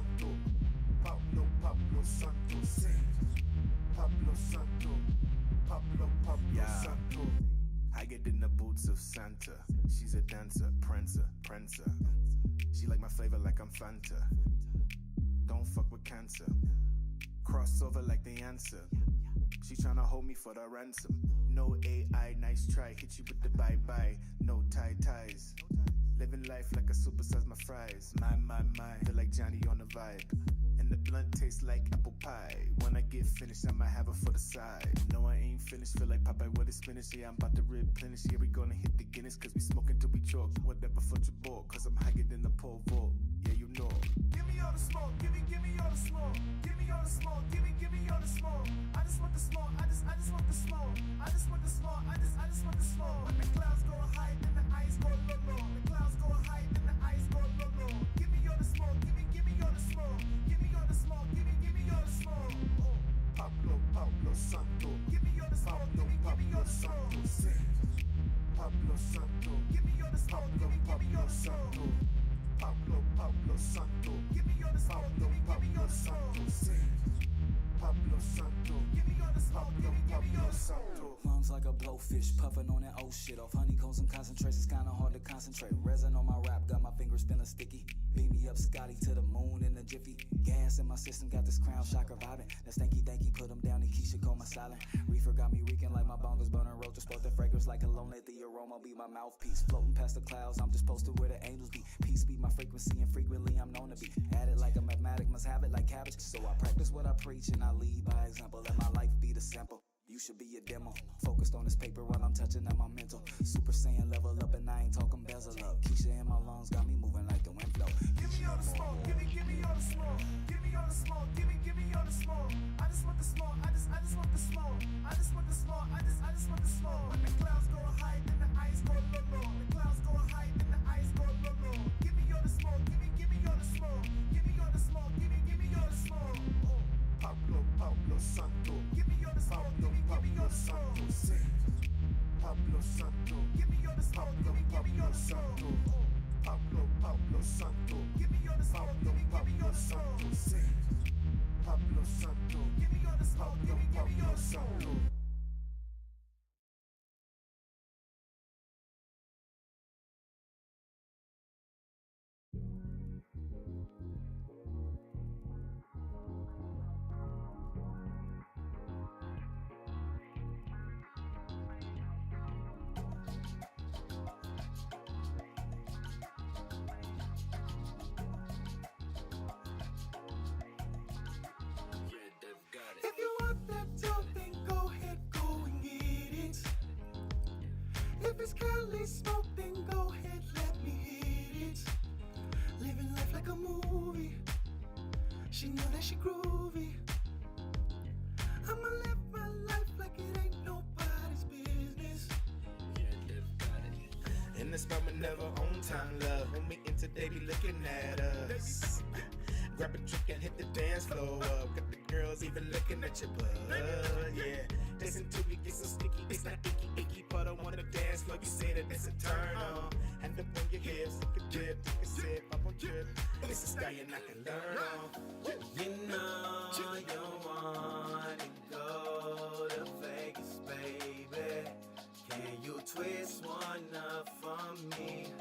Santo, Pablo Santo, Pablo Santo, Pablo Santo. I get in the boots of Santa. She's a dancer, prancer. She like my flavor like I'm Fanta. Don't fuck with cancer. Crossover like the answer. She tryna hold me for the ransom. No AI, nice try. Hit you with the bye-bye. No ties. Living life like I supersize my fries. My. Feel like Johnny on the vibe. And the blunt tastes like apple pie. When I get finished, I might have her for the side. No, I ain't finished. Feel like Popeye with his spinach. Yeah, I'm about to replenish. Yeah, we gonna hit the Guinness. Cause we smoking till we choke. Whatever for your ball. Cause I'm higher than the pole vault. Yeah, you know. Give me all the smoke. Give me all the smoke. Give me all the smoke. Give me all the smoke. I just want the smoke. I just want the smoke. I just want the smoke. I just want the smoke. When the clouds go high, then the ice go low. The clouds go high, then the ice go low. Give me all the smoke. Give me all the smoke. Give me all the smoke. Give me all the smoke. Oh. Pablo Santo. Give me all the smoke. Give me all the smoke. Pablo Santo. Give me all the smoke. Give me all the smoke. Pablo Santo. Give me all the smoke. Give me all the smoke. Pablo Santo. Give me all the smoke. Give me all the smoke. Lungs like a blowfish, puffing on that old shit. Off honeycombs and concentrations, kinda hard to concentrate. Resin on my rap, got my fingers feeling sticky. Beam me up, Scotty, to the moon in a jiffy. Gas in my system, got this crown shocker vibing. That stanky, put them down, and Keisha call my silent. Reefer got me reeking like my bongos burning roaches. Spoke the fragrance like cologne, let the aroma be my mouthpiece. Floating past the clouds, I'm just posted where the angels be. Peace be my frequency, and frequently I'm known to be. Added like a mathematic, must have it like cabbage. So I practice what I preach, and I lead by example. Let my life be the sample. You should be a demo. Focused on this paper while I'm touching at my mental. Super Saiyan level up and I ain't talking bezel up. Keisha in my lungs got me moving like the wind flow. Give me all the smoke. Give me all the smoke. Give me all the smoke. Give me all the smoke. I just want the smoke. I just want the smoke. I just want the smoke. I just want the smoke. When the clouds go high, then the ice go low. The clouds go high, then the ice go low. Give me all the smoke. Give me all the smoke. Give me all the smoke. Give me all the smoke. Oh. Pablo Santo. Give me all the smoke. Give me all the smoke. Pablo Santo. Give me all the smoke. Give me all the smoke. Pablo Santo. Give me all the smoke. Give me all the smoke. Pablo Santo. Give me all the smoke. Give me all the smoke. If you want that dope, then go ahead, go and get it. If it's Cali smoke, then go ahead, let me hit it. Living life like a movie. She know that she groovy. I'ma live my life like it ain't nobody's business. In the spot whenever on time, love. When we in today, be looking at us. Grab a drink and hit the dance floor up. Got the girls even looking at your butt, yeah. Listen to me, get so sticky, it's not icky, but I wanna dance floor. You say that it's a turn on. Hand up on your hips, take a dip, take a sip, up on drip. It's a stallion I can learn on. You know you want to go to Vegas, baby. Can you twist one up for me?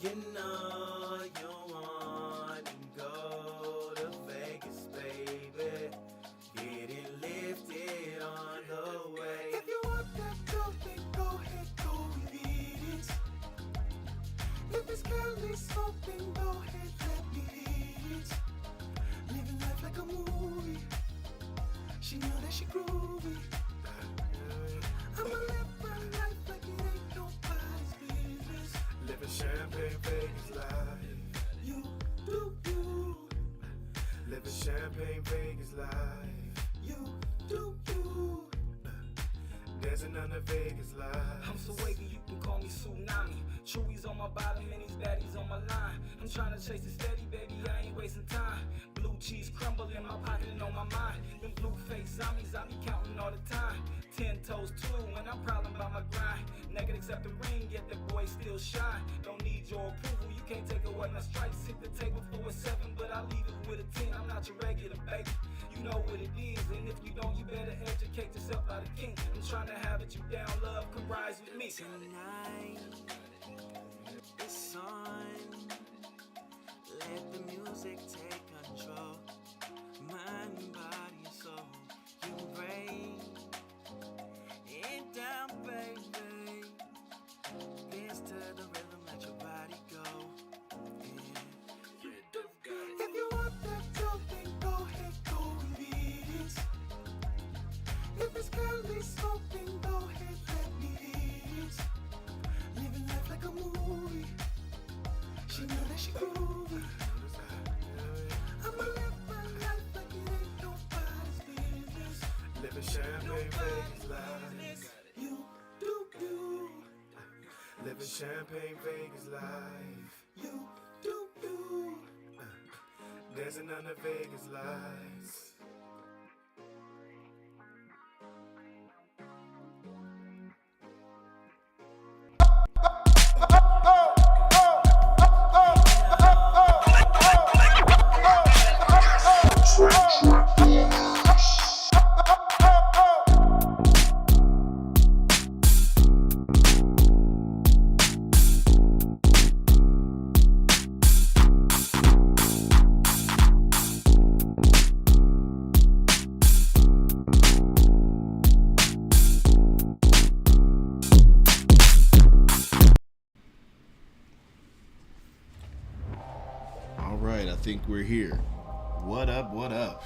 You know you want to go to Vegas, baby. Get it lifted on the way. If you want that dope, then go ahead, go and get it. If it's Cali smoke, then go ahead, let me hit it. Living life like a movie. She know that she groovy. I'ma live my life like it ain't nobody's business. Living champagne Vegas life. You do you. Living champagne Vegas life. You do you. Dancing on the Vegas life. I'm so wavy, you can call me Tsunami. Chewy's on my bottom and these baddies on my line. I'm trying to chase it steady, baby, I ain't wasting time. Blue cheese crumble in my pocket and on my mind. Them blue face zombies, I be counting all the time. 10 toes too, and I'm prowling by my grind. Naked except the ring, yet the boy still shine. Don't need your approval, you can't take away my stripes. Hit the table for a 7, but I leave it with a not your regular baby. You know what it is, and if you don't, you better educate yourself by the king. I'm trying to have it you down, love, come rise with me. Tonight, it's on. Let the music take control. Mind, body, and soul. You break it down, baby. Dance to the rhythm, let your body go. Yeah. If you want that dope, then go ahead, go and beat it. If it's curly smoke, then go ahead, let me hit it. Living life like a movie. She know that she groovy. I'ma live my life like it ain't nobody's business. Living champagne Vegas life. You do you. Living champagne Vegas life. You do you. Dancing under Vegas lights. All right, I think we're here. What up, what up?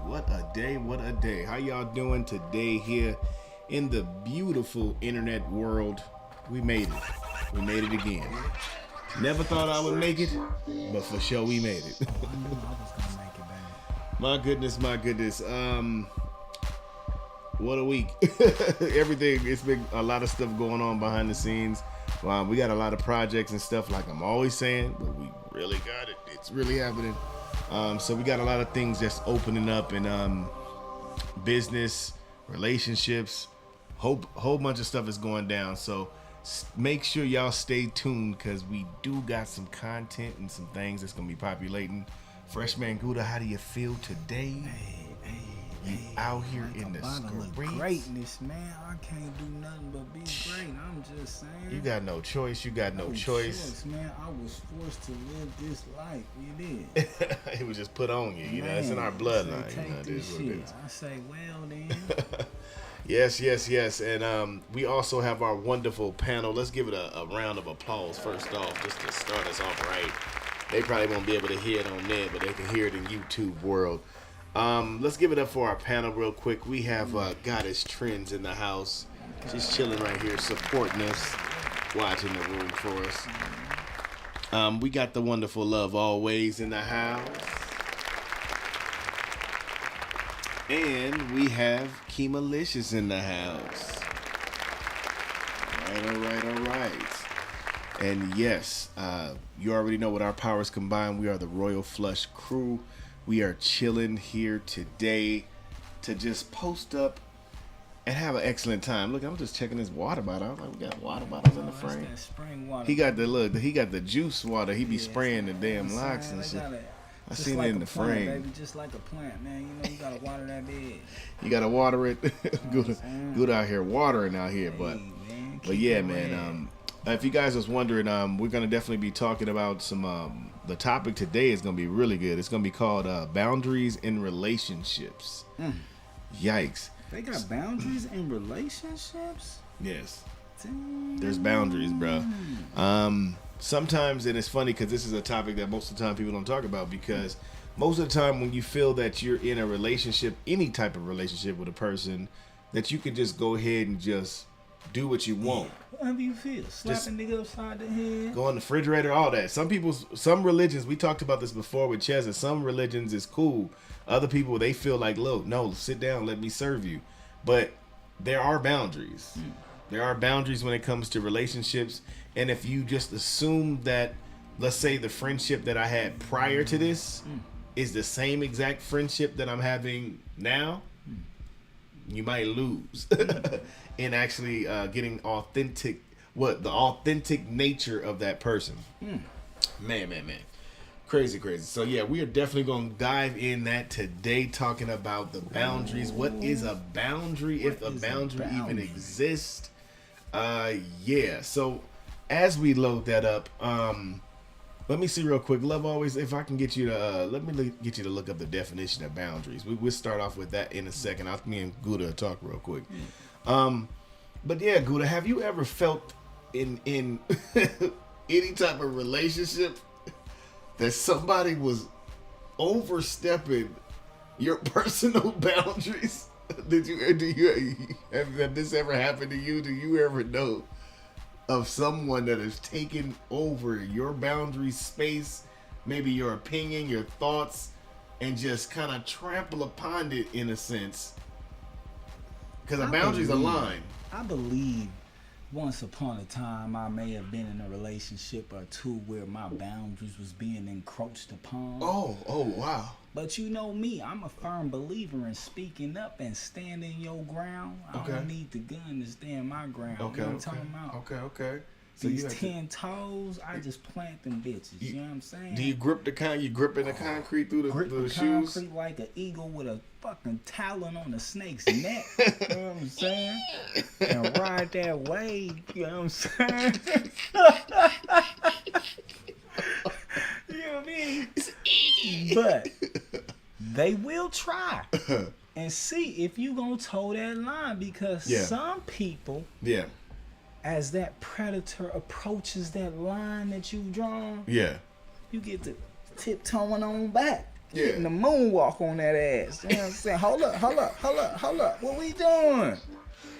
What a day, what a day. How y'all doing today here in the beautiful internet world? We made it. We made it again. Never thought I would make it, but for sure we made it. I knew I was gonna make it, baby. My goodness, my goodness. What a week. Everything, it's been a lot of stuff going on behind the scenes. We got a lot of projects and stuff, like I'm always saying, but we really got it. It's really happening. So we got a lot of things just opening up in business, relationships, whole bunch of stuff is going down. So make sure y'all stay tuned, because we do got some content and some things that's gonna be populating. Freshman Gouda, how do you feel today? You out here in the streets. Greatness, man. I can't do nothing but be great. I'm just saying. You got no choice. You got no choice. Man, I was forced to live this life. You did. It was just put on you. You know, it's in our bloodline. Say, You know, take it is this what it shit. is. I say, well then. Yes. And we also have our wonderful panel. Let's give it a round of applause first off, just to start us off right. They probably won't be able to hear it on there, but they can hear it in YouTube world. Let's give it up for our panel real quick. We have Goddess Trends in the house. She's chilling right here, supporting us, watching the room for us. We got the wonderful Love Always in the house. And we have Kemalicious in the house. All right. And yes, you already know what our powers combine. We are the Royal Flush crew. We are chilling here today to just post up and have an excellent time. Look, I'm just checking this water bottle. I'm like, we got water bottles in the frame. That's that spring water. He got the juice water. He be spraying the damn locks and shit. I seen it in the frame. Baby, just like a plant, man. You know, you gotta water that bed. You gotta water it. Good out here watering out here, but yeah, man. If you guys was wondering, we're gonna definitely be talking about some. The topic today is gonna be really good. It's gonna be called boundaries in relationships. Yikes! They got boundaries in relationships? Yes, Damn. there's boundaries, bro. Sometimes, and it's funny because this is a topic that most of the time people don't talk about, because most of the time when you feel that you're in a relationship, any type of relationship with a person, that you can just go ahead and just do what you want. Whatever you feel. Slap a nigga upside the head. Go in the refrigerator, all that. Some religions, we talked about this before with Chess, and some religions is cool. Other people, they feel like, look, no, sit down, let me serve you. But there are boundaries. There are boundaries when it comes to relationships. And if you just assume that, let's say the friendship that I had prior to this is the same exact friendship that I'm having now, you might lose in actually getting the authentic nature of that person. Man. Crazy. So yeah, we are definitely going to dive in that today, talking about the boundaries. What is a boundary, if a boundary even exists? Yeah. So as we load that up, let me see real quick. Love always, if I can get you to get you to look up the definition of boundaries. We'll start off with that in a second. Me and Gouda talk real quick. But yeah, Gouda, have you ever felt in any type of relationship that somebody was overstepping your personal boundaries? Do you have this ever happened to you? Do you ever know of someone that has taken over your boundary space, maybe your opinion, your thoughts, and just kind of trample upon it in a sense? Because a boundary's a line. I believe once upon a time I may have been in a relationship or two where my boundaries was being encroached upon. Oh, wow. But you know me, I'm a firm believer in speaking up and standing your ground. I don't need the gun to stand my ground. Okay, you know what I'm talking about? Okay. So these 10 toes, I just plant them bitches. You know what I'm saying? Do you grip you gripping the concrete through the shoes? Concrete like an eagle with a fucking talon on a snake's neck. You know what I'm saying? And ride that wave. You know what I'm saying? You know what I mean? But they will try and see if you gonna toe that line, because some people, as that predator approaches that line that you've drawn, you get to tiptoeing on back, getting the moonwalk on that ass. You know what I'm saying? Hold up. What we doing?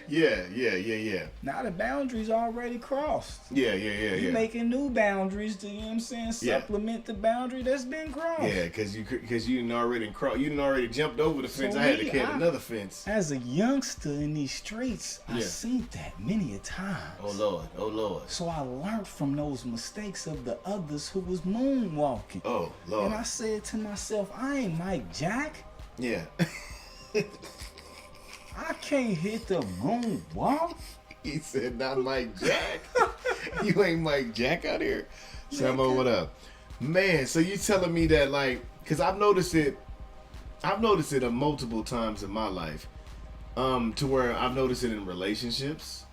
Yeah. Now the boundary's already crossed. Yeah. You making new boundaries to, you know what I'm saying, supplement the boundary that's been crossed. Yeah, because you didn't already jumped over the fence. So I had to catch another fence. As a youngster in these streets, I seen that many a times. Oh Lord. So I learned from those mistakes of the others who was moonwalking. Oh Lord. And I said to myself, I ain't Mike Jack. Yeah. I can't hit the moonwalk. He said, not Mike Jack. You ain't Mike Jack out here. Samo, what up? Man, so you telling me that, like, because I've noticed it multiple times in my life, to where I've noticed it in relationships.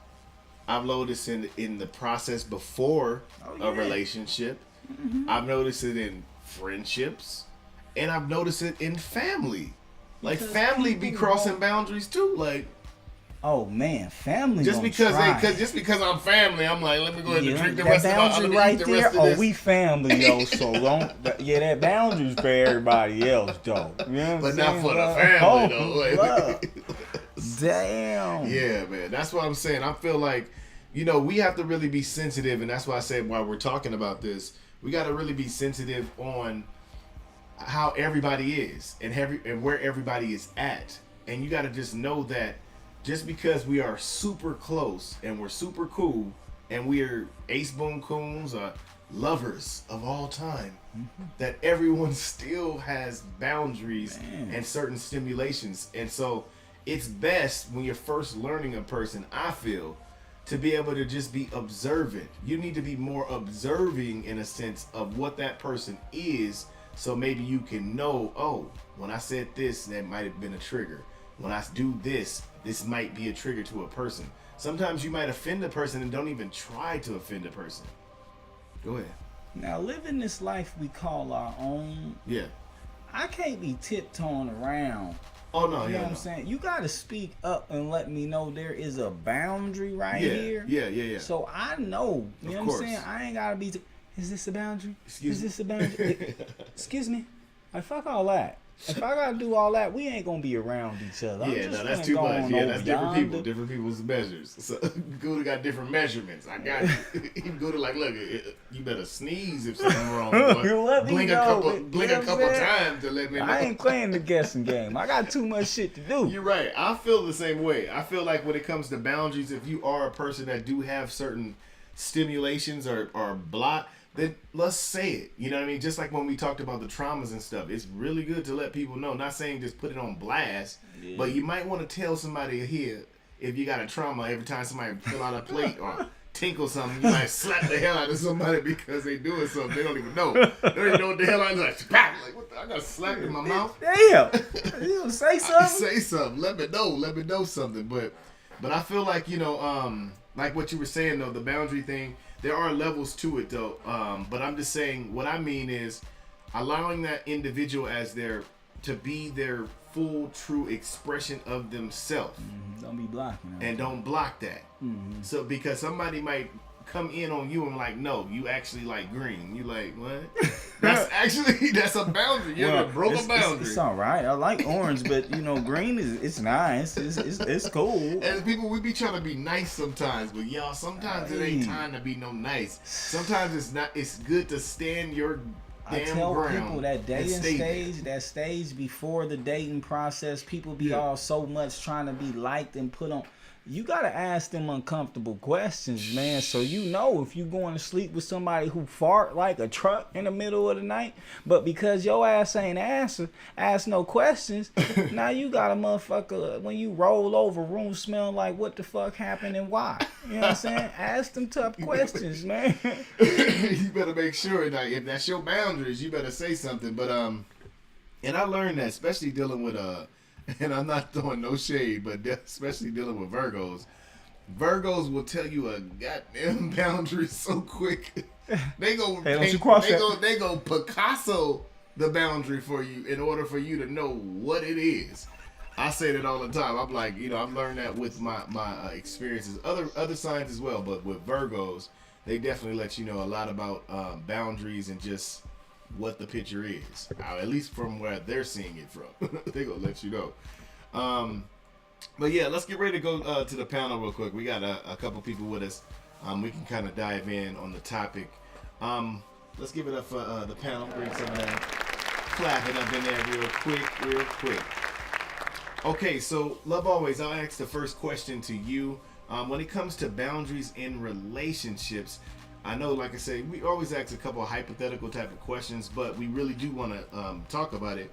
I've noticed in the process before a relationship. Mm-hmm. I've noticed it in friendships, and I've noticed it in family. Like, because family be crossing boundaries too. Like, oh man, family. Just because I'm family, I'm like, let me go ahead and drink the rest of the boundary right there. Oh, we family, yo. So don't. That boundary's for everybody else, though. You know what I'm not saying? for the family, though. Damn. Yeah, man. That's what I'm saying. I feel like, we have to really be sensitive, and that's why I said while we're talking about this, we got to really be sensitive on how everybody is and where everybody is at. And you got to just know that just because we are super close and we're super cool and we're ace boon coons or lovers of all time, that everyone still has boundaries and certain stimulations. And so it's best when you're first learning a person, I feel, to be able to just be observant. You need to be more observing in a sense of what that person is. So maybe you can know, oh, when I said this, that might have been a trigger. When I do this might be a trigger to a person. Sometimes you might offend a person and don't even try to offend a person. Go ahead. Now, living this life we call our own. Yeah. I can't be tiptoeing around. Oh, no, you know what I'm saying? You got to speak up and let me know there is a boundary here. Yeah. So I know. You know what I'm saying? I ain't got to be... Is this a boundary? Is this a boundary? Excuse me. Like, fuck all that. If I gotta do all that, we ain't gonna be around each other. That's too much. Yeah, that's different people. Different people's measures. So Gouda got different measurements. I got you. Gouda like, look, you better sneeze if something's wrong. Blink a couple times to let me know. I ain't playing the guessing game. I got too much shit to do. You're right. I feel the same way. I feel like when it comes to boundaries, if you are a person that do have certain stimulations or block, then let's say it. You know what I mean? Just like when we talked about the traumas and stuff, it's really good to let people know. Not saying just put it on blast, but you might want to tell somebody here if you got a trauma every time somebody fill out a plate or tinkle something. You might slap the hell out of somebody because they doing something they don't even know. They don't even know what the hell I like. Bam! Like what? I got slapped in my mouth. Damn. You say something? Say something. Let me know something. But I feel like, you know, like what you were saying though, the boundary thing. There are levels to it though. But I'm just saying what I mean is allowing that individual as to be their full true expression of themselves. Don't be blocking. And don't block that. So because somebody might come in on you and like, no, you actually like green. You like, what? That's a boundary. You ever broke a boundary. It's all right. I like orange, but you know, green it's nice. It's cool. As people, we be trying to be nice sometimes, but y'all, sometimes it ain't time to be no nice. Sometimes it's not. It's good to stand your I tell people that dating stage before the dating process, people be all so much trying to be liked and put on. You gotta ask them uncomfortable questions, man. So you know if you going to sleep with somebody who fart like a truck in the middle of the night, but because your ass ain't ask no questions, now you got a motherfucker when you roll over, room smelling like what the fuck happened and why. You know what I'm saying? Ask them tough questions, man. You better make sure that if that's your boundaries, you better say something. But and I learned that, especially dealing with and I'm not throwing no shade, but especially dealing with Virgos. Virgos will tell you a goddamn boundary so quick. They go Picasso the boundary for you in order for you to know what it is. I say that all the time. I'm like, you know, I've learned that with my experiences. Other signs as well, but with Virgos, they definitely let you know a lot about boundaries and just what the picture is, at least from where they're seeing it from. They gonna let you know. But yeah, let's get ready to go to the panel real quick. We got a couple people with us. We can kind of dive in on the topic. Let's give it up for the panel. Bring some of that, clap it up in there real quick. Okay, so Love Always, I'll ask the first question to you. When it comes to boundaries in relationships, I know, like I say, we always ask a couple of hypothetical type of questions, but we really do want to talk about it.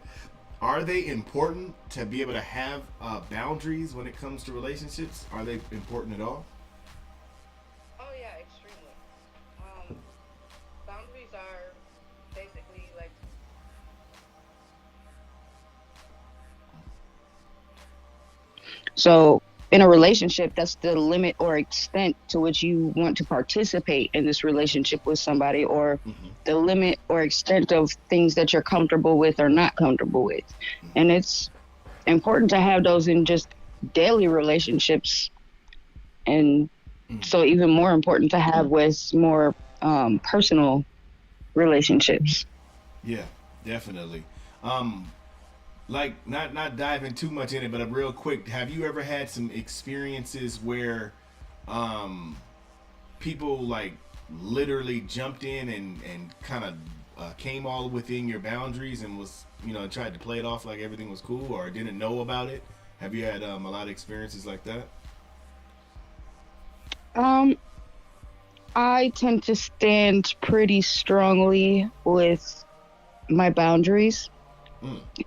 Are they important to be able to have boundaries when it comes to relationships? Are they important at all? Oh yeah, extremely. Boundaries are basically like so. In a relationship, that's the limit or extent to which you want to participate in this relationship with somebody, or the limit or extent of things that you're comfortable with or not comfortable with. And it's important to have those in just daily relationships. And so even more important to have with more personal relationships. Yeah, definitely. Like not diving too much in it, but real quick, have you ever had some experiences where people like literally jumped in and kind of came all within your boundaries and was, you know, tried to play it off like everything was cool or didn't know about it? Have you had a lot of experiences like that? I tend to stand pretty strongly with my boundaries.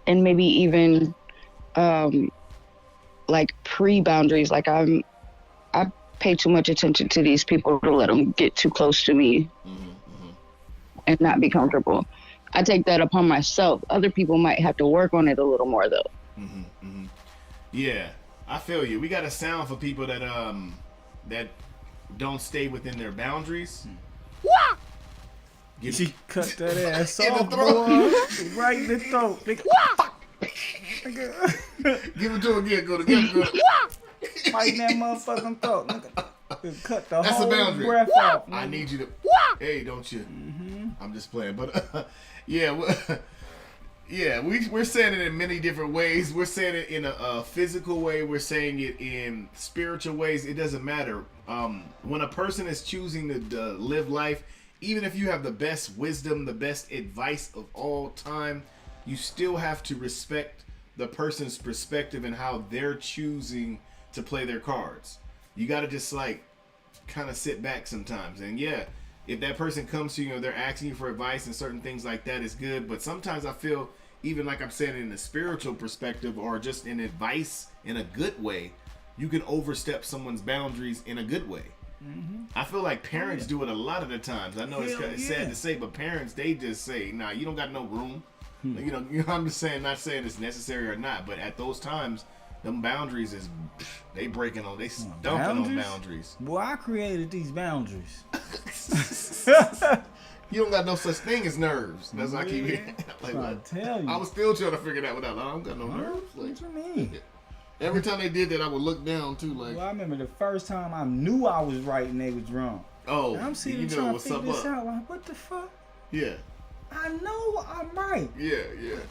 And maybe even like pre-boundaries, like I pay too much attention to these people to let them get too close to me and not be comfortable. I take that upon myself. Other people might have to work on it a little more though. Yeah, I feel you. We got a sound for people that that don't stay within their boundaries. She cut that ass off, boy. Right in the throat. Give it to her again. Go together. Right in that motherfucking throat. Cut the That's whole a boundary. breath off. I need you to. Hey, don't you? I'm just playing, but yeah, we're saying it in many different ways. We're saying it in a physical way. We're saying it in spiritual ways. It doesn't matter. When a person is choosing to live life, even if you have the best wisdom, the best advice of all time, you still have to respect the person's perspective and how they're choosing to play their cards. You got to just like kind of sit back sometimes. And yeah, if that person comes to you and they're asking you for advice and certain things like that is good. But sometimes I feel, even like I'm saying in a spiritual perspective or just in advice in a good way, you can overstep someone's boundaries in a good way. I feel like parents do it a lot of the times. I know it's sad to say, but parents, they just say, nah, you don't got no room. You know, I'm just saying, not saying it's necessary or not, but at those times, them boundaries is, they breaking on, they dumping on boundaries. Boy, I created these boundaries. You don't got no such thing as nerves. That's what I keep hearing. Like, I tell you. I was still trying to figure that one out. I don't got no nerves. Like, What you mean? every time they did that, I would look down too. Like, Well, I remember the first time I knew I was right and they was wrong. oh, And I'm sitting you there know trying to what's figure up this up. out. Like, what the fuck? Yeah, I know I'm right. yeah.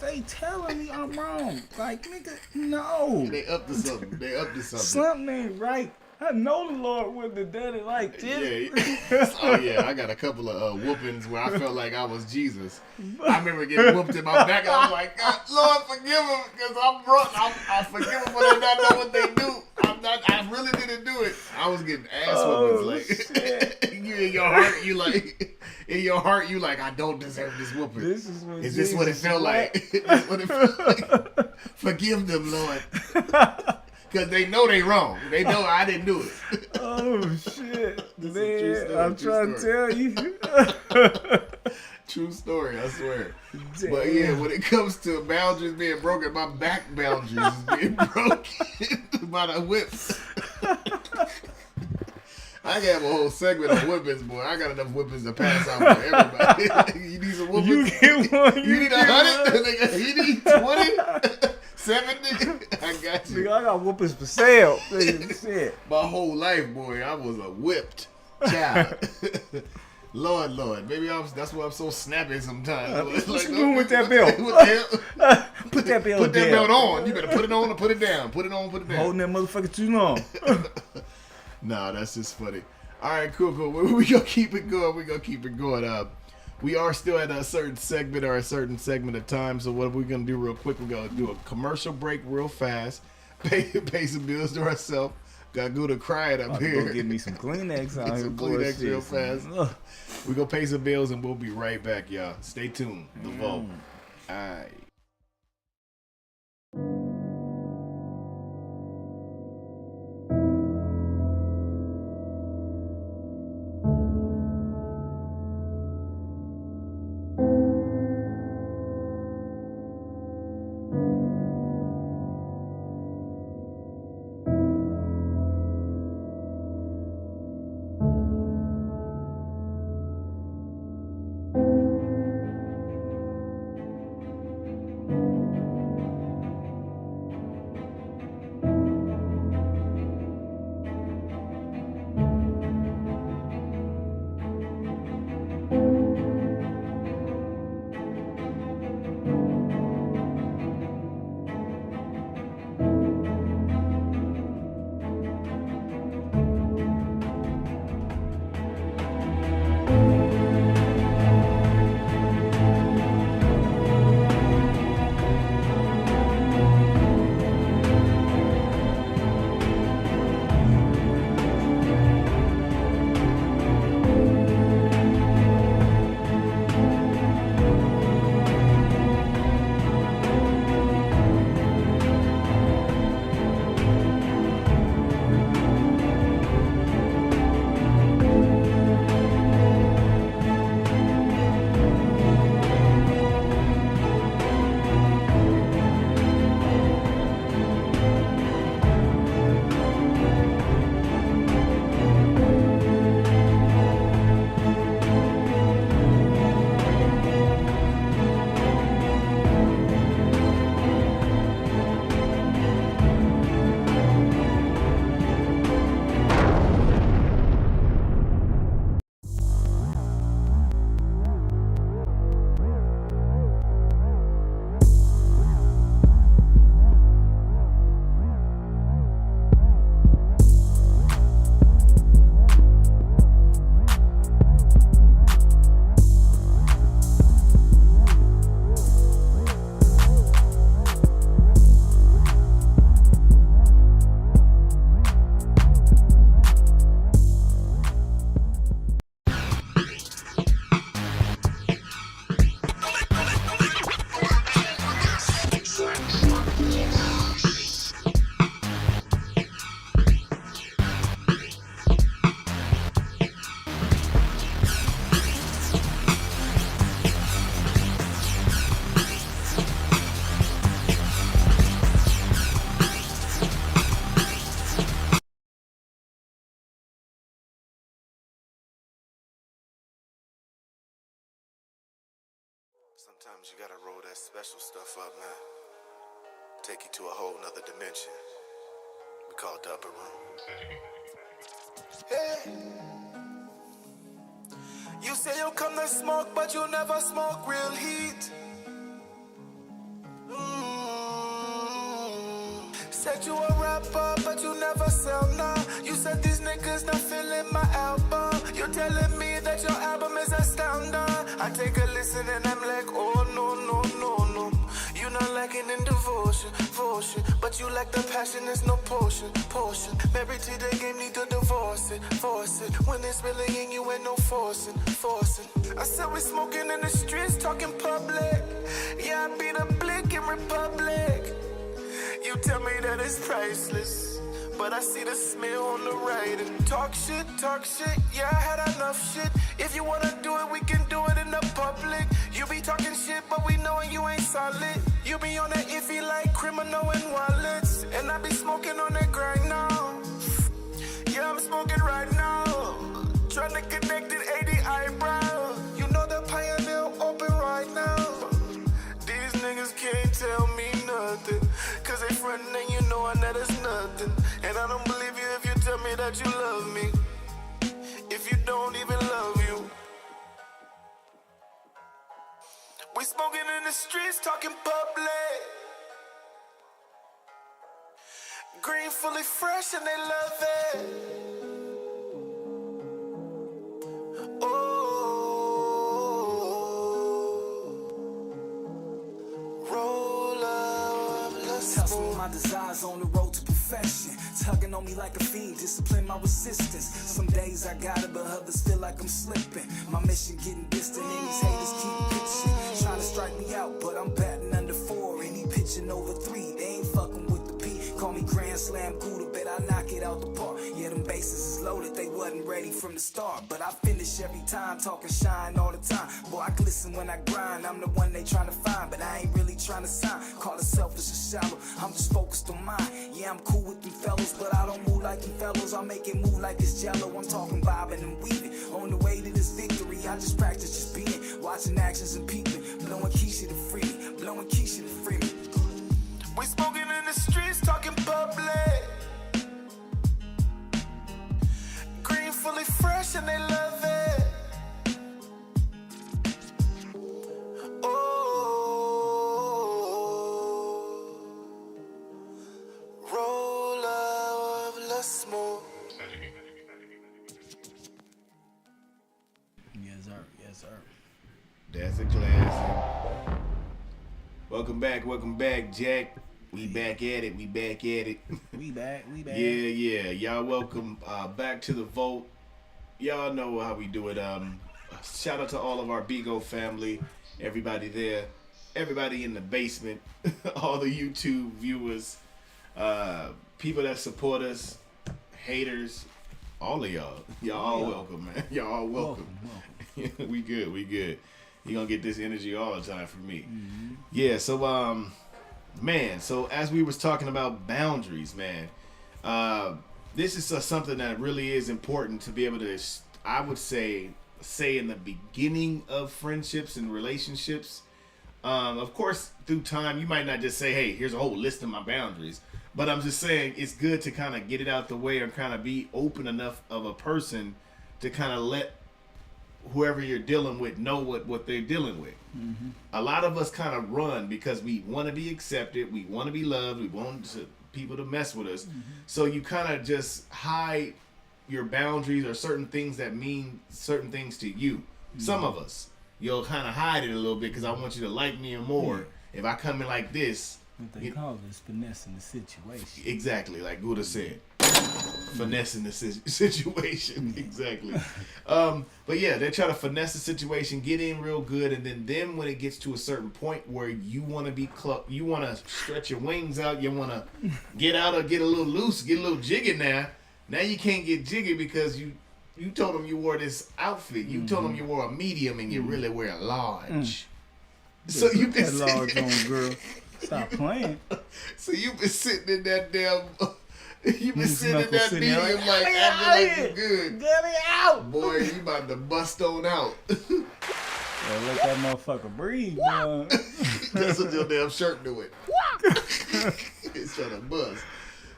They telling me I'm wrong. Like, nigga, no. They up to something. Something ain't right. I know the Lord wouldn't have done it like this. Yeah. Oh yeah, I got a couple of whoopings where I felt like I was Jesus. I remember getting whooped in my back. I was like, God, Lord, forgive them because I'm drunk. I forgive them for they not know what they do. I really didn't do it. I was getting ass whoopings. Like you in your heart, you like, I don't deserve this whooping. Is this what it felt like? Is this what it felt like? Forgive them, Lord. Because they know they wrong. They know I didn't do it. Oh, shit. This is Man, a true story, I'm true trying story. to tell you. True story, I swear. Damn. But yeah, when it comes to boundaries being broken, my back boundaries is being broken by the whips. I can have a whole segment of whippings, boy. I got enough whippings to pass out for everybody. You need some whippings? You get one. You need 100? You need 20? 70? I got you. Nigga, I got whoopings for sale. Nigga, shit. My whole life, boy, I was a whipped child. Lord, maybe that's why I'm so snappy sometimes. What you doing with that belt? Put that belt Put that down. belt on. You better put it on or put it down. Put it on, put it down. Holding that motherfucker too long. Nah, that's just funny. All right, cool. We gonna keep it going. We are still at a certain segment of time. So what we're gonna do real quick? We're gonna do a commercial break real fast. Pay some bills to ourselves. Gotta go to crying up here. Go get me some Kleenex out Get here, some boy. Kleenex Shit, real fast. Ugh. We're gonna pay some bills and we'll be right back, y'all. Stay tuned. The Vault. All right. Sometimes you gotta roll that special stuff up, man. Take you to a whole nother dimension. We call it the upper room. Hey. You say you come to smoke, but you never smoke real heat. Said you a rapper, but you never sell none. You said these niggas not feeling my album. You telling me that your album is astounding. I take a listen and I'm like, oh no, no, no, no. You not lacking in devotion, but you lack the passion, there's no portion. Married to the game, need to divorce it. When it's really in you, ain't no forcing. I said we smoking in the streets, talking public. Yeah, I be the blick in Republic. You tell me that it's priceless, but I see the smell on the writing. Talk shit, yeah, I had enough shit. If you wanna do it, we can do it in the public. You be talking shit, but we knowin' you ain't solid. You be on that iffy like criminal and wallets, and I be smoking on that grind now. Yeah, I'm smoking right now. Trying to connect it 80 eyebrows. You know the Pioneer open right now. These niggas can't tell me nothing, cause they frontin' and you know that it's nothing. And I don't believe you if you tell me that you love me, if you don't even love you. We smoking in the streets, talking public. Green fully fresh and they love it. Tussling my desires on the road to perfection. Tugging on me like a fiend, discipline my resistance. Some days I got it, but others feel like I'm slipping. My mission getting distant and these haters keep pitching. Trying to strike me out, but I'm batting under 4. And he pitching over 3, they ain't fucking with the P. Call me Grand Slam Gouda, bet I knock it out the park. Yeah, them bases is loaded, they wasn't ready from the start. But I finish every time, talking shine all the time. Boy, I glisten when I grind, I'm the one they trying to find. But I ain't really trying to sign, call it selfish or shallow. I'm just focused on mine. Yeah, I'm cool with them fellas, but I don't move like them fellas. I make it move like it's jello. I'm talking bobbing and weaving. On the way to this victory, I just practice just being. Watching actions and peeping. Blowing Keisha to free me. Blowing Keisha to free me. We smoking in the streets, talking public. Green fully fresh and they love it. Roll up, let's smoke. Yes, sir. That's a classic. Welcome back, Jack. We back at it. We back. Yeah. Y'all welcome back to the vote. Y'all know how we do it. Shout out to all of our Bigo family, everybody there, everybody in the basement, all the YouTube viewers, people that support us, haters, all of y'all. Y'all all welcome, man. Y'all all welcome. We good. You're gonna get this energy all the time from me. Mm-hmm. Yeah, so man, so as we was talking about boundaries, man, this is something that really is important to be able to, I would say in the beginning of friendships and relationships. Of course, through time, you might not just say, hey, here's a whole list of my boundaries. But I'm just saying it's good to kind of get it out the way or kind of be open enough of a person to kind of let whoever you're dealing with know what they're dealing with. Mm-hmm. A lot of us kind of run because we want to be accepted, we want to be loved, we want people to mess with us. Mm-hmm. So you kind of just hide your boundaries or certain things that mean certain things to you. Mm-hmm. Some of us, you'll kind of hide it a little bit because I want you to like me more. Yeah. If I come in like this, what they call it is finessing the situation. Exactly, like Gouda said. Finessing the situation. Exactly. But yeah, they try to finesse the situation, get in real good, and then when it gets to a certain point where you want to be you want to stretch your wings out, you want to get out or get a little loose, get a little jiggy now you can't get jiggy because you told them you wore this outfit. You told them you wore a medium and you really wear a large. So you been that large on, girl. Stop playing. So you've been sitting in that damn. You've been sitting in that medium like acting like you good. Get me out. Boy, you about to bust on out. So let that motherfucker breathe, boy. That's what your damn shirt doing. It's trying to buzz.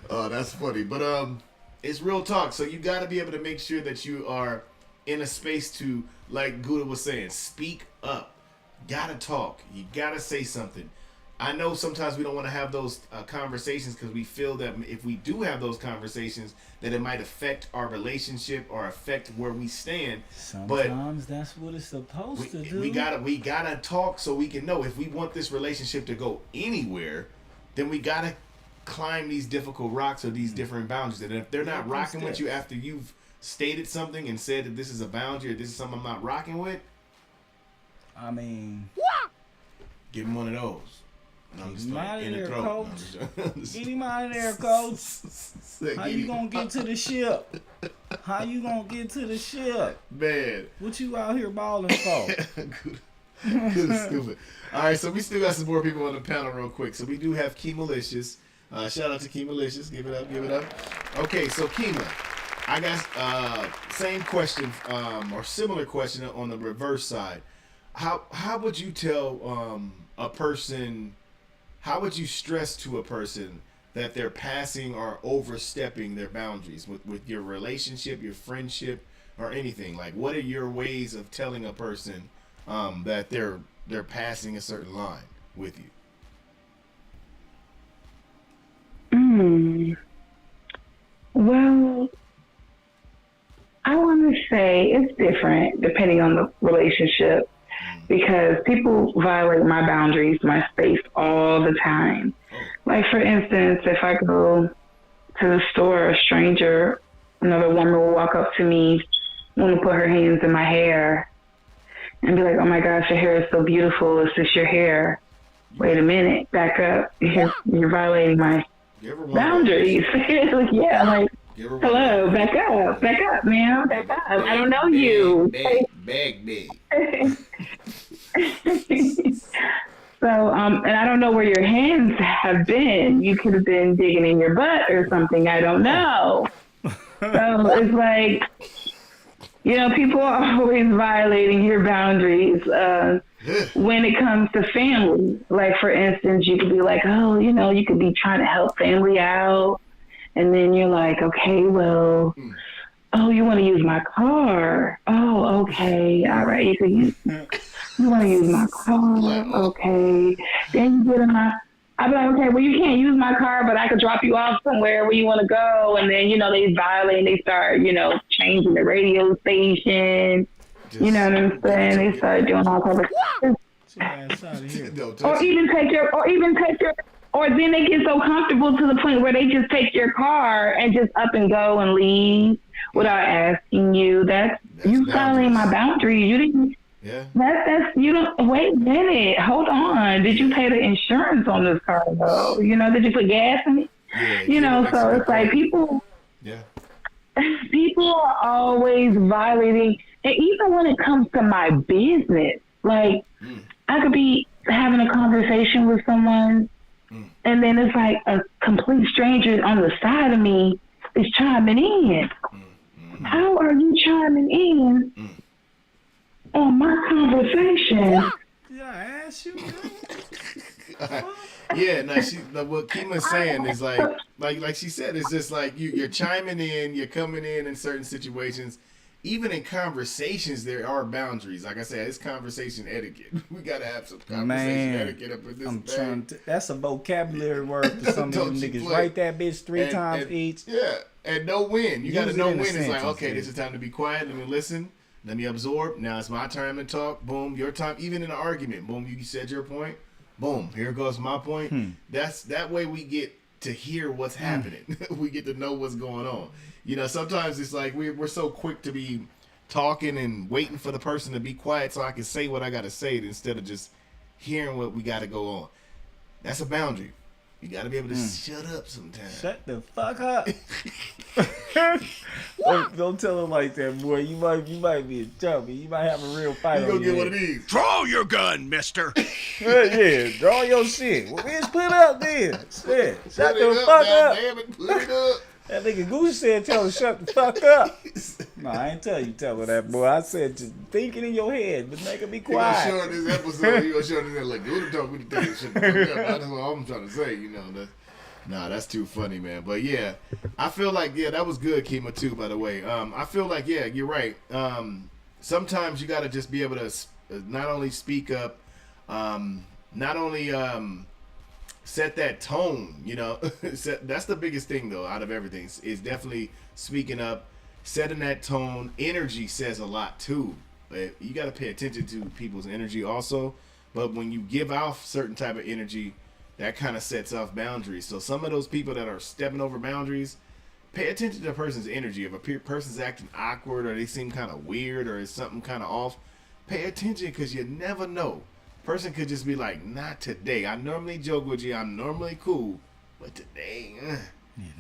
Oh, that's funny. But it's real talk. So you got to be able to make sure that you are in a space to, like Gouda was saying, speak up. Gotta talk. You gotta say something. I know sometimes we don't want to have those conversations because we feel that if we do have those conversations, that it might affect our relationship or affect where we stand. Sometimes that's what it's supposed to do. We gotta talk so we can know if we want this relationship to go anywhere, then we gotta climb these difficult rocks or these different boundaries. And if they're not rocking with you after you've stated something and said that this is a boundary or this is something I'm not rocking with, I mean, give him one of those. No, I'm just out of there, coach. Get him out of there, coach. How you gonna get to the ship? How you gonna get to the ship? Man. What you out here balling for? Good stupid. All right, so we still got some more people on the panel real quick. So we do have Key Malicious. Shout out to Key Malicious. Give it up, give it up. Okay, so Kima, I got same question or similar question on the reverse side. How would you tell a person? How would you stress to a person that they're passing or overstepping their boundaries with your relationship, your friendship, or anything? Like, what are your ways of telling a person that they're passing a certain line with you? Well, I want to say it's different depending on the relationship. Because people violate my boundaries, my space all the time. Like, for instance, if I go to the store, a stranger, another woman will walk up to me, want to put her hands in my hair, and be like, oh my gosh, your hair is so beautiful. Is this your hair? Wait a minute, back up. You're violating my boundaries. Yeah, like, hello, back up, ma'am, back up. I don't know you. Bag. So, and I don't know where your hands have been. You could have been digging in your butt or something. I don't know. So it's like, people are always violating your boundaries when it comes to family. Like, for instance, you could be like, oh, you could be trying to help family out. And then you're like, okay, well, oh, you want to use my car? Oh, okay. All right. You want to use my car? Okay. Then you get in I'll be like, okay, well, you can't use my car, but I could drop you off somewhere where you want to go. And then, they violate and they start, changing the radio station. You know what I'm saying? They start doing all kinds of stuff. Or then they get so comfortable to the point where they just take your car and just up and go and leave without asking you. That's you violating my boundaries. You didn't. Yeah. That's you don't. Wait a minute. Hold on. Did you pay the insurance on this car though? Did you put gas in it? Yeah, so it's like people. Yeah. People are always violating, and even when it comes to my business, like I could be having a conversation with someone. And then it's like a complete stranger on the side of me is chiming in. How are you chiming in on my conversation? Did I ask you? Yeah, what Kima's saying is like she said, it's just like you're chiming in, you're coming in certain situations. Even in conversations, there are boundaries. Like I said, it's conversation etiquette. We gotta have some conversation etiquette up in this. That's a vocabulary word for some of these niggas. Write that bitch three times each. Yeah, and know when. You gotta know when. It's like, okay, this is time to be quiet. Let me listen. Let me absorb. Now it's my turn to talk. Boom, your time. Even in an argument, boom, you said your point. Boom, here goes my point. That way we get to hear what's happening. We get to know what's going on. Sometimes it's like we're so quick to be talking and waiting for the person to be quiet so I can say what I got to say instead of just hearing what we got to go on. That's a boundary. You got to be able to shut up sometimes. Shut the fuck up. Don't tell him like that, boy. You might be a chubby. You might have a real fight. You gonna get one of these? Draw your gun, mister. Yeah, draw your shit. Well, bitch, put up then. Shit. Shut the fuck up. Damn it, put it up. That nigga Goose said tell him shut the fuck up. No, I ain't tell her that, boy. I said just think it in your head, but make her be quiet. You gonna show her this episode, you gonna show her this like Gouda told me to tell you shit. That's what I'm trying to say, you know. Nah, that's too funny, man. But yeah, I feel like that was good, Kima, too. By the way, I feel like you're right. Sometimes you gotta just be able to not only speak up, not only set that tone. You know, that's the biggest thing though. Out of everything, is definitely speaking up, setting that tone. Energy says a lot too. But you got to pay attention to people's energy also. But when you give off certain type of energy, that kind of sets off boundaries. So some of those people that are stepping over boundaries, pay attention to the person's energy. If a person's acting awkward or they seem kind of weird or is something kind of off, pay attention because you never know. Person could just be like, not today. I normally joke with you. I'm normally cool. But today,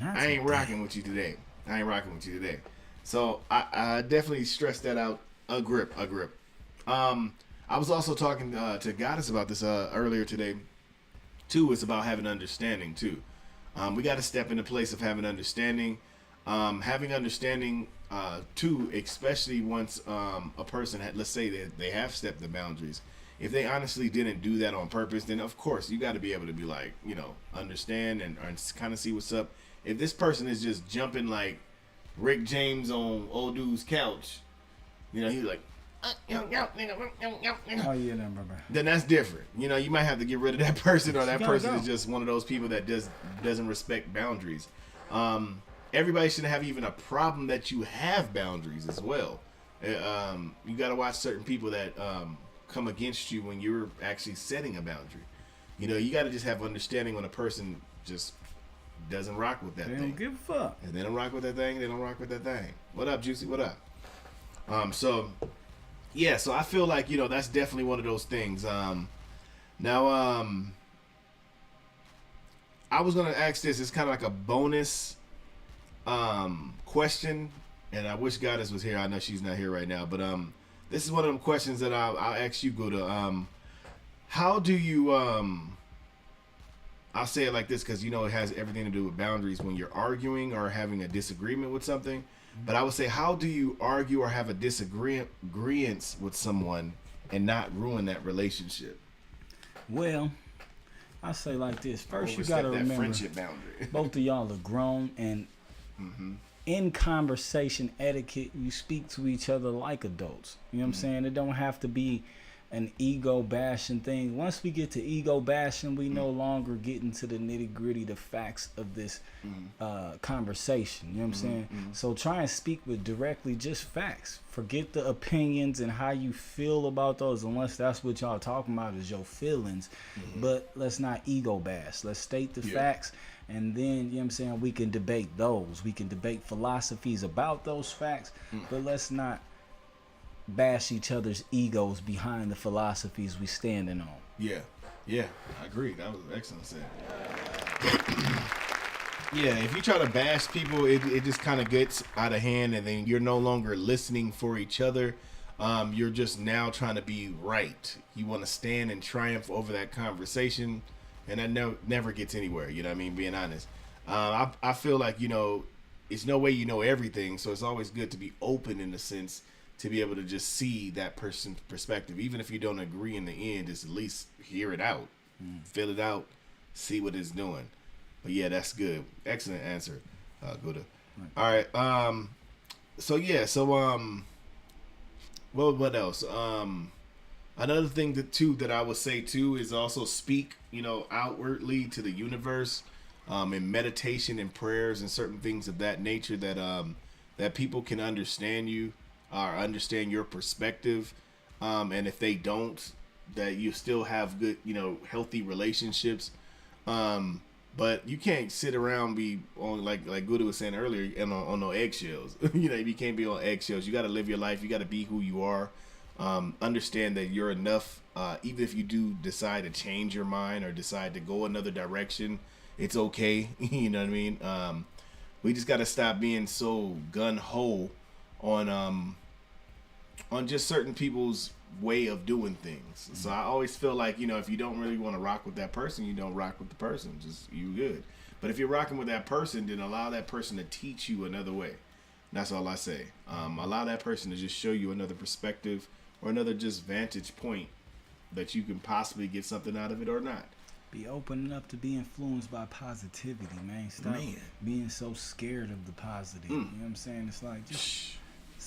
I ain't rocking with you today. I ain't rocking with you today. So I definitely stress that out. A grip. I was also talking to Goddess about this earlier today. Too, it's about having understanding too. We got to step in the place of having understanding. Having understanding too, especially once a person let's say that they have stepped the boundaries. If they honestly didn't do that on purpose, then of course you got to be able to be like, understand and kind of see what's up. If this person is just jumping like Rick James on old dude's couch, he's like, oh yeah, then that's different. You might have to get rid of that person, or that person is just one of those people that doesn't respect boundaries. Everybody shouldn't have even a problem that you have boundaries as well. You got to watch certain people that come against you when you're actually setting a boundary. You got to just have understanding when a person just doesn't rock with that thing. They don't give a fuck. If they don't rock with that thing, they don't rock with that thing. What up, Juicy? What up? So I feel like, that's definitely one of those things. Now, I was going to ask this. It's kind of like a bonus question, and I wish Goddess was here. I know she's not here right now, but this is one of them questions that I'll ask you, Gouda. How do you, I'll say it like this because, it has everything to do with boundaries when you're arguing or having a disagreement with something. But I would say, how do you argue or have a disagreement with someone and not ruin that relationship? Well, I say like this. First, you got to remember, friendship boundary. Both of y'all are grown, and in conversation etiquette, you speak to each other like adults. You know what I'm saying? It don't have to be an ego bashing thing. Once we get to ego bashing, we no longer get into the nitty gritty, the facts of this conversation. You know what I'm saying? So try and speak with directly just facts. Forget the opinions and how you feel about those, unless that's what y'all talking about is your feelings. But let's not ego bash. Let's state the facts, and then, you know what I'm saying, we can debate those. We can debate philosophies about those facts, but let's not bash each other's egos behind the philosophies we standing on. Yeah, I agree. That was excellent said. Yeah, if you try to bash people, it just kind of gets out of hand, and then you're no longer listening for each other. You're just now trying to be right. You want to stand and triumph over that conversation, and that never gets anywhere. You know what I mean? Being honest, I feel like it's no way you know everything, so it's always good to be open in the sense to be able to just see that person's perspective. Even if you don't agree in the end, just at least hear it out, fill it out, see what it's doing. But yeah, that's good. Excellent answer, Gouda. Right. All right. Well, what else? Another thing that I would say too is also speak, outwardly to the universe, in meditation and prayers and certain things of that nature that people can understand you. Or understand your perspective, and if they don't, that you still have good, healthy relationships. But you can't sit around be on like Gouda was saying earlier, and on no eggshells. You can't be on eggshells. You got to live your life. You got to be who you are. Understand that you're enough. Even if you do decide to change your mind or decide to go another direction, it's okay. You know what I mean? We just got to stop being so gun ho on just certain people's way of doing things. So I always feel like, if you don't really want to rock with that person, you don't rock with the person. Just you good. But if you're rocking with that person, then allow that person to teach you another way. That's all I say. Allow that person to just show you another perspective or another just vantage point that you can possibly get something out of it or not. Be open enough to be influenced by positivity, man. Stop being so scared of the positive. You know what I'm saying? It's like, just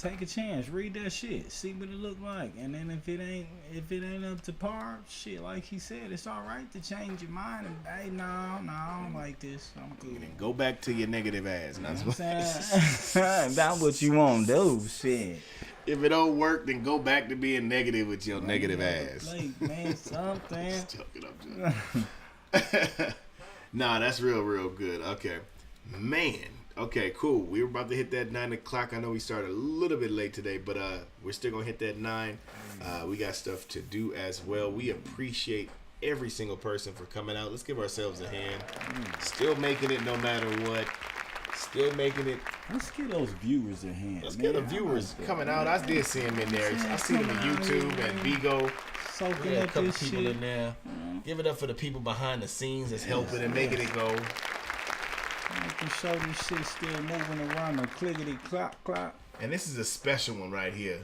take a chance, read that shit, see what it look like, and then if it ain't up to par, shit, like he said, it's all right to change your mind and hey, no, I don't like this. I'm good. And go back to your negative ass. That's what I'm saying. That's what you want to do, shit. If it don't work, then go back to being negative with your negative ass. Like, man, something. Just joking, I'm joking. Nah, that's real good. Okay, man. Okay, cool. We were about to hit that 9 o'clock. I know we started a little bit late today, but we're still gonna hit that 9. We got stuff to do as well. We appreciate every single person for coming out. Let's give ourselves a hand. Still making it no matter what. Still making it. Let's give those viewers a hand. Let's get the viewers coming out. I did see them in there. I see them in YouTube and Bigo. Soaking Yeah, a up couple this people shit. in there. Give it up for the people behind the scenes that's helping and making it go. I can show this shit still moving around the clickety clock. And this is a special one right here.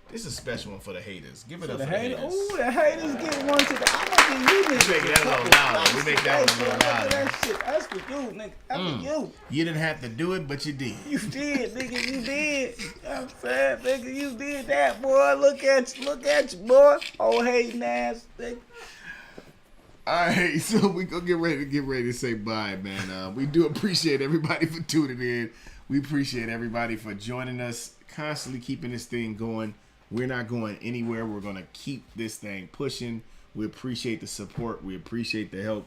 This is a special one for the haters. Give it up The for the haters. haters. Ooh, the haters get one to the. I'm gonna give you niggas. We make that a little louder. We make that one a little louder. That shit. That's for you, nigga. That's for you. You didn't have to do it, but you did. You did, nigga. You did. You know what I'm saying, nigga, you did that, boy. Look at you, boy. Oh, hating ass, nigga. All right, so we gonna get ready to say bye, man. We do appreciate everybody for tuning in. We appreciate everybody for joining us, constantly keeping this thing going. We're not going anywhere. We're gonna keep this thing pushing. We appreciate the support. We appreciate the help.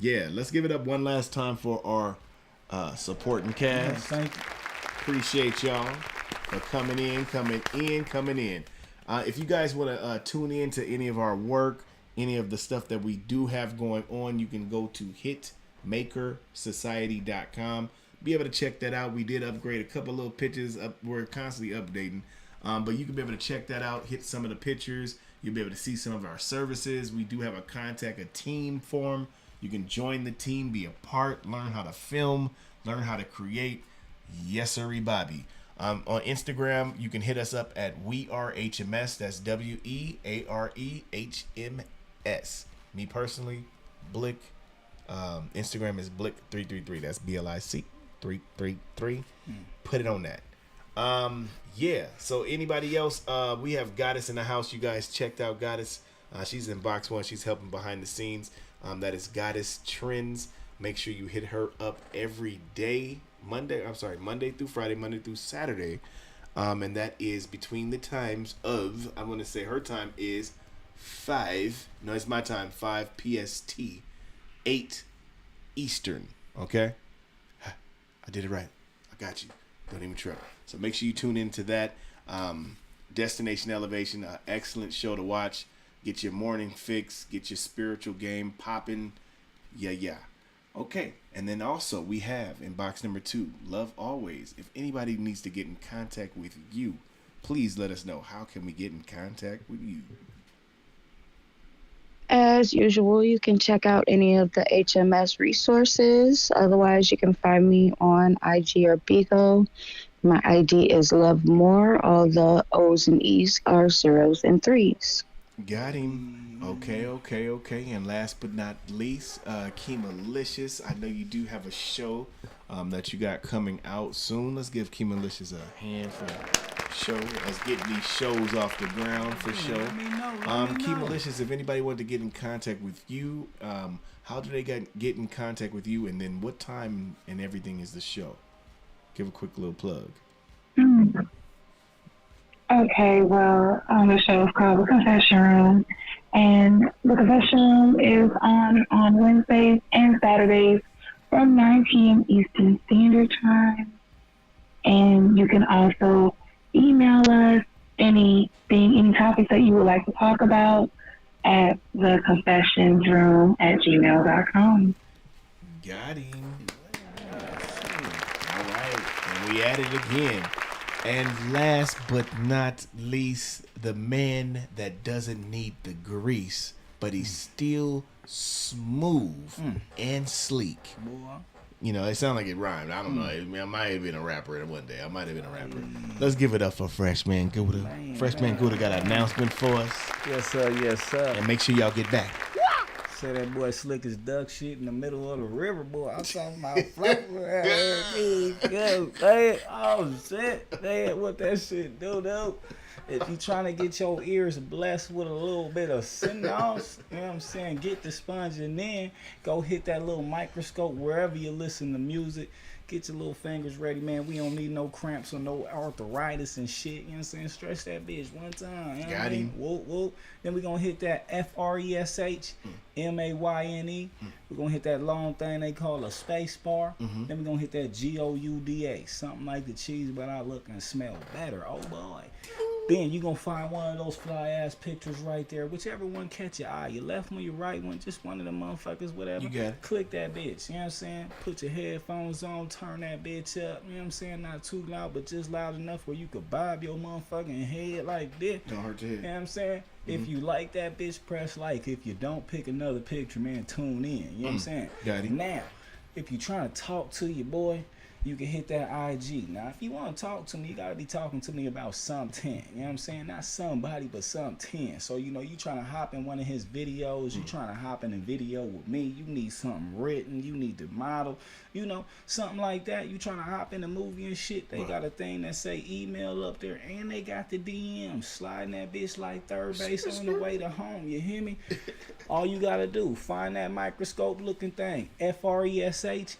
Yeah, let's give it up one last time for our supporting cast. Thank you. Appreciate y'all for coming in. If you guys want to tune in to any of our work, any of the stuff that we do have going on, you can go to hitmakersociety.com. Be able to check that out. We did upgrade a couple little pictures. We're constantly updating. But you can be able to check that out, hit some of the pictures. You'll be able to see some of our services. We do have a team form. You can join the team, be a part, learn how to film, learn how to create. Yes, sir, Bobby. On Instagram, you can hit us up at WeAreHMS. That's WeArehms. Me personally, Blick. Instagram is Blick333. That's BLIC333. Put it on that. Yeah. So anybody else? We have Goddess in the house. You guys checked out Goddess. She's in box 1. She's helping behind the scenes. That is Goddess Trends. Make sure you hit her up every day. Monday through Friday, Monday through Saturday. And that is between the times of, I'm going to say her time is 5. No, it's my time, 5 PST, 8 Eastern. Okay? I did it right. I got you. Don't even trip. So make sure you tune into that. Destination Elevation, an excellent show to watch. Get your morning fix. Get your spiritual game popping. Yeah. Okay. And then also we have in box number 2, Love Always. If anybody needs to get in contact with you, please let us know. How can we get in contact with you? As usual, you can check out any of the HMS resources. Otherwise, you can find me on IG or Bigo. My ID is Love More. All the O's and E's are 0s and 3s. Got him. Okay. And last but not least, Kemalicious. I know you do have a show that you got coming out soon. Let's give Kemalicious a hand for the show. Let's get these shows off the ground for sure. Kemalicious, if anybody wanted to get in contact with you, how do they get in contact with you? And then what time and everything is the show? Give a quick little plug. Okay, well, the show is called The Confession Room, and The Confession Room is on Wednesdays and Saturdays from 9 p.m. Eastern Standard Time. And you can also email us any topics that you would like to talk about at theconfessionsroom@gmail.com. Got him. All right, and we at it again. And last but not least, the man that doesn't need the grease, but he's still smooth and sleek. Boy. You know, it sounded like it rhymed. I don't know. I mean, I might have been a rapper one day. I might have been a rapper. Let's give it up for Freshman Gouda. Freshman Gouda got an announcement for us. Yes, sir. Yes, sir. And make sure y'all get back. Say that boy slick as duck shit in the middle of the river, boy. I'm talking about flapper. Hey, oh shit. Man, what that shit do, though? If you trying to get your ears blessed with a little bit of Synos, you know what I'm saying? Get the sponge and then go hit that little microscope wherever you listen to music. Get your little fingers ready, man. We don't need no cramps or no arthritis and shit. You know what I'm saying? Stretch that bitch one time. You know Got him. Whoop, whoop. Then we going to hit that FRESHMAYNE. We're going to hit that long thing they call a space bar. Then we're going to hit that GOUDA. Something like the cheese, but I look and smell better. Oh, boy. Then you gonna find one of those fly ass pictures right there, whichever one catch your eye, your left one, your right one, just one of them motherfuckers, whatever. You got it. Click that bitch, you know what I'm saying? Put your headphones on, turn that bitch up, you know what I'm saying? Not too loud, but just loud enough where you could bob your motherfucking head like this. Don't hurt your head. You know what I'm saying? If you like that bitch, press like. If you don't, pick another picture, man, tune in. You know what I'm saying? Got it. Now, if you trying to talk to your boy, you can hit that IG. Now, if you want to talk to me, you got to be talking to me about something. You know what I'm saying? Not somebody, but something. So, you know, you trying to hop in one of his videos. You trying to hop in a video with me. You need something written. You need to model. You know, something like that. You trying to hop in a movie and shit. They got a thing that say email up there. And they got the DM. Sliding that bitch like third base on the way to home. You hear me? All you got to do, find that microscope looking thing. FRESHMAYNE.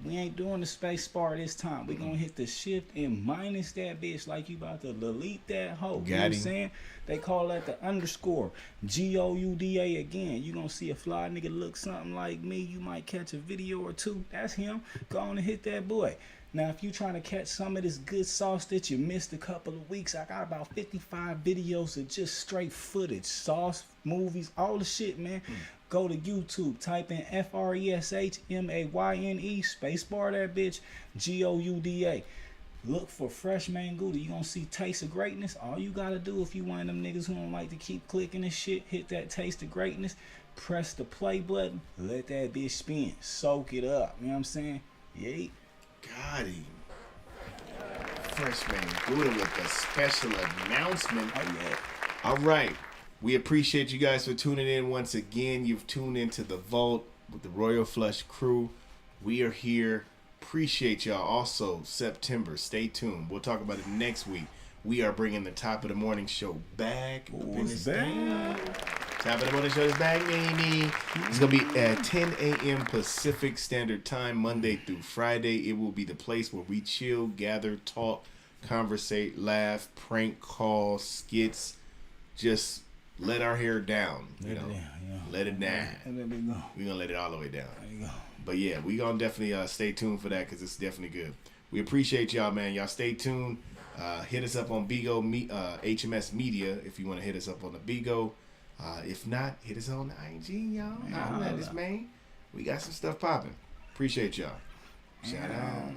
We ain't doing the space bar this time. We gonna hit the shift and minus that bitch like you about to delete that hoe. You know what I'm saying? They call that the underscore. GOUDA again. You gonna see a fly nigga look something like me. You might catch a video or two. That's him. Go on and hit that boy. Now, if you trying to catch some of this good sauce that you missed a couple of weeks, I got about 55 videos of just straight footage, sauce, movies, all the shit, man. Go to YouTube, type in FRESHMAYNE, spacebar that bitch, GOUDA. Look for Freshman Gouda. You gonna see Taste of Greatness. All you gotta do if you one of them niggas who don't like to keep clicking and shit, hit that Taste of Greatness, press the play button, let that bitch spin, soak it up. You know what I'm saying? Yeah. Got him. Freshman Gouda with a special announcement. Oh, yeah. All right. We appreciate you guys for tuning in once again. You've tuned into The Vault with the Royal Flush crew. We are here. Appreciate y'all. Also, September. Stay tuned. We'll talk about it next week. We are bringing the Top of the Morning show back. It's back. Top of the Morning show is back, baby. It's going to be at 10 a.m. Pacific Standard Time, Monday through Friday. It will be the place where we chill, gather, talk, conversate, laugh, prank call, skits, just let our hair down. Let it down. We're going to let it all the way down. There you go. But yeah, we're going to definitely stay tuned for that because it's definitely good. We appreciate y'all, man. Y'all stay tuned. Hit us up on Bigo HMS Media if you want to hit us up on the Bigo. If not, hit us on the IG, y'all. Holla at us, man. We got some stuff popping. Appreciate y'all. Shout out.